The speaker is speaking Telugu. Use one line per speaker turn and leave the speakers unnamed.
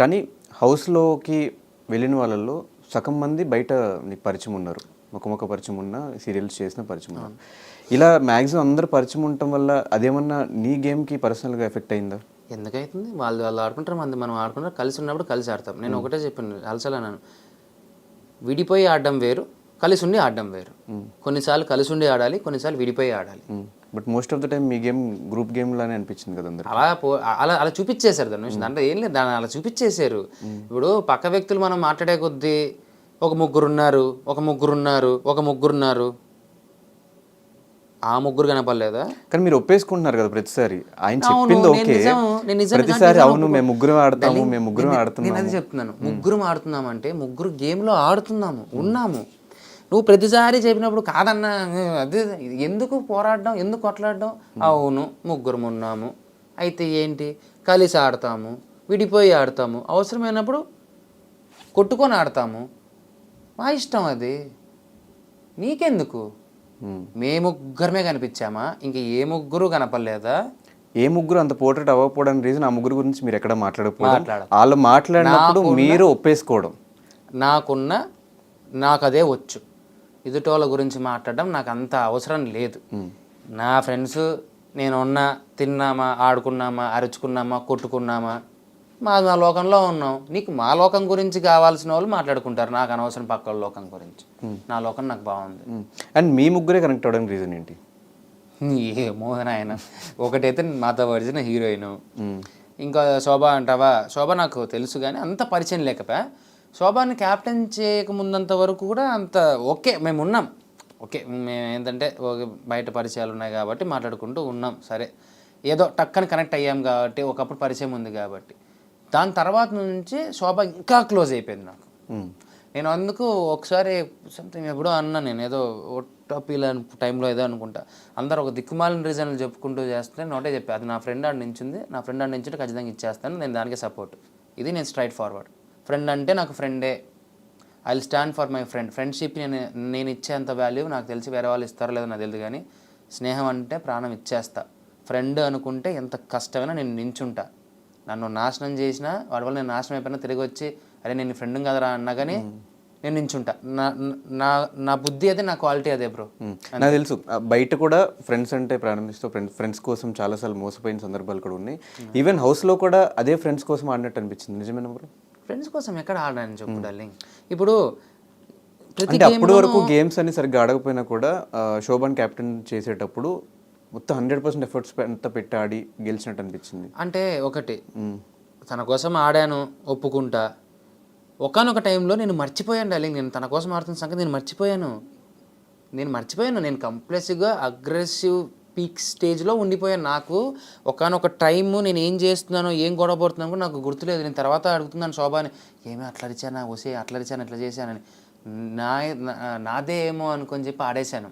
కానీ హౌస్‌లోకి వెళ్ళిన వాళ్ళలో సగం మంది బయట నీకు పరిచయం ఉన్నారు. ముఖ పరిచయం ఉన్న, సీరియల్స్ చేసిన పరిచయం ఉన్నారు. ఇలా మాక్సిమం అందరూ పరిచయం ఉండటం వల్ల అదేమన్నా నీ గేమ్‌కి పర్సనల్‌గా ఎఫెక్ట్ అయిందా?
ఎందుకైతుంది? వాళ్ళు ఆడుకుంటారు, మనం ఆడుకుంటాం. కలిసి ఉన్నప్పుడు కలిసి ఆడతాం. నేను ఒకటే చెప్పాను, అలసలన్నాను. విడిపోయి ఆడడం వేరు, కలిసి ఉండి ఆడడం వేరు. కొన్నిసార్లు కలిసి ఉండి ఆడాలి, కొన్నిసార్లు విడిపోయి ఆడాలి.
But most of the time me game group game లానే అనిపించింది కదా అందరికి.
అలా చూపించేశారు దాని దాంట్లో ఏం లేదు, దాన్ని అలా చూపించేశారు. ఇప్పుడు పక్క వ్యక్తులు మనం మాట్లాడే కొద్దీ ఒక ముగ్గురున్నారు, ఆ ముగ్గురు కనపడలేదా?
కానీ మీరు ఒప్పేసుకుంటున్నారు కదా ప్రతిసారి. ఆయన చెప్పింది ఓకే, ప్రతిసారి అవును మేము ముగ్గురం ఆడతాము, మేము ముగ్గురం ఆడుతున్నాము.
నేను అది చెప్తున్నాను, ముగ్గురం ఆడుతున్నామంటే ముగ్గురు గేమ్లో ఆడుతున్నాము, ఉన్నాము. నువ్వు ప్రతిసారి చెప్పినప్పుడు కాదన్నా అదే ఎందుకు పోరాడడం, ఎందుకు కొట్లాడడం? అవును ముగ్గురం ఉన్నాము, అయితే ఏంటి, కలిసి ఆడతాము, విడిపోయి ఆడతాము, అవసరమైనప్పుడు కొట్టుకొని ఆడతాము, మా ఇష్టం అది, నీకెందుకు? మే ముగ్గురమే కనిపించామా? ఇంక ఏ ముగ్గురు కనపడలేదా?
ఏ ముగ్గురు అంత పోర్ట్రేట్ అవ్వకపోవడానికి రీజన్ ఆ ముగ్గురు గురించి మీరు ఎక్కడ మాట్లాడకపోవడం, వాళ్ళు మాట్లాడినప్పుడు మీరు ఒప్పేసుకోవడం.
నాకు అదే వచ్చు, ఎదుటోళ్ళ గురించి మాట్లాడడం నాకు అంత అవసరం లేదు. నా ఫ్రెండ్స్ నేనున్నా, తిన్నామా, ఆడుకున్నామా, అరుచుకున్నామా, కొట్టుకున్నామా, మా లోకంలో ఉన్నాం. నీకు మా లోకం గురించి కావాల్సిన వాళ్ళు మాట్లాడుకుంటారు, నాకు అనవసరం పక్క లోకం గురించి. నా లోకం నాకు బాగుంది.
అండ్ మీ ముగ్గురే కనెక్ట్ అవ్వడానికి రీజన్ ఏంటి?
ఏమో ఆయన, ఒకటైతే మాతో పరిచిన హీరోయిన్, ఇంకా శోభ అంటావా, శోభ నాకు తెలుసు కానీ అంత పరిచయం లేకపోయా. శోభాని క్యాప్టెన్ చేయకముందంత వరకు కూడా అంత ఓకే, మేము ఉన్నాం, ఓకే. మేము ఏంటంటే బయట పరిచయాలు ఉన్నాయి కాబట్టి మాట్లాడుకుంటూ ఉన్నాం, సరే ఏదో టక్కని కనెక్ట్ అయ్యాం కాబట్టి, ఒకప్పుడు పరిచయం ఉంది కాబట్టి. దాని తర్వాత నుంచి శోభ ఇంకా క్లోజ్ అయిపోయింది నాకు. నేను అందుకు ఒకసారి సంథింగ్ ఎప్పుడో అన్నా, నేను ఏదో ఓటపీల టైంలో ఏదో అనుకుంటా, అందరూ ఒక దిక్కుమాలిన రీజన్లు చెప్పుకుంటూ చేస్తే నోటే చెప్పి, అది నా ఫ్రెండ్ ఆడ నించుంది, నా ఫ్రెండ్ ఆడ నించుంటే ఖచ్చితంగా ఇచ్చేస్తాను, నేను దానికే సపోర్ట్. ఇది నేను స్ట్రైట్ ఫార్వర్డ్. ఫ్రెండ్ అంటే నాకు ఫ్రెండే, I will stand for my friend. Friendship నేను ఇచ్చేంత వాల్యూ నాకు తెలిసి వేరే వాళ్ళు ఇస్తారో లేదో నాకు తెలియదు, కానీ స్నేహం అంటే ప్రాణం ఇచ్చేస్తా. ఫ్రెండ్ అనుకుంటే ఎంత కష్టమైనా నేను నించుంటా. నన్ను నాశనం చేసినా, వాడి వల్ల నేను నాశనం అయిపోయినా తిరిగి వచ్చి అరే నేను ఫ్రెండ్ కదరా అన్నా కానీ నేను నించుంటా. నా బుద్ధి అదే, నా క్వాలిటీ అదే బ్రో.
నాకు తెలుసు బయట కూడా ఫ్రెండ్స్ అంటే ప్రారంభిస్తూ ఫ్రెండ్స్ కోసం చాలాసార్లు మోసపోయిన సందర్భాలు కూడా ఉన్నాయి. ఈవెన్ హౌస్లో కూడా అదే ఫ్రెండ్స్ కోసం ఆడినట్టు అనిపించింది, నిజమేనా బ్రో?
ఫ్రెండ్స్ కోసం ఎక్కడ ఆడాలని చెప్పు డార్లింగ్. ఇప్పుడు
అప్పటి వరకు గేమ్స్ అని సరిగ్గా ఆడకపోయినా కూడా శోభన్ క్యాప్టెన్ చేసేటప్పుడు మొత్తం 100% ఎఫర్ట్స్ అంతా పెట్టి ఆడి గెలిచినట్టు అనిపించింది.
అంటే ఒకటి తన కోసం ఆడాను, ఒప్పుకుంటా. ఒకనొక టైంలో నేను మర్చిపోయాను డార్లింగ్, నేను తన కోసం ఆడుతున్న సంగతి నేను మర్చిపోయాను. నేను కంప్లెసివ్గా అగ్రెసివ్ పీక్ స్టేజ్లో ఉండిపోయాను. నాకు ఒకనొక టైము నేను ఏం చేస్తున్నానో, ఏం గొడవ పడుతున్నాను కూడా నాకు గుర్తులేదు. నేను తర్వాత అడుగుతున్నాను శోభాని, ఏమీ అట్లా అరిచానా, ఇట్లా చేశానని, నాదే ఏమో అనుకొని చెప్పి ఆడేశాను.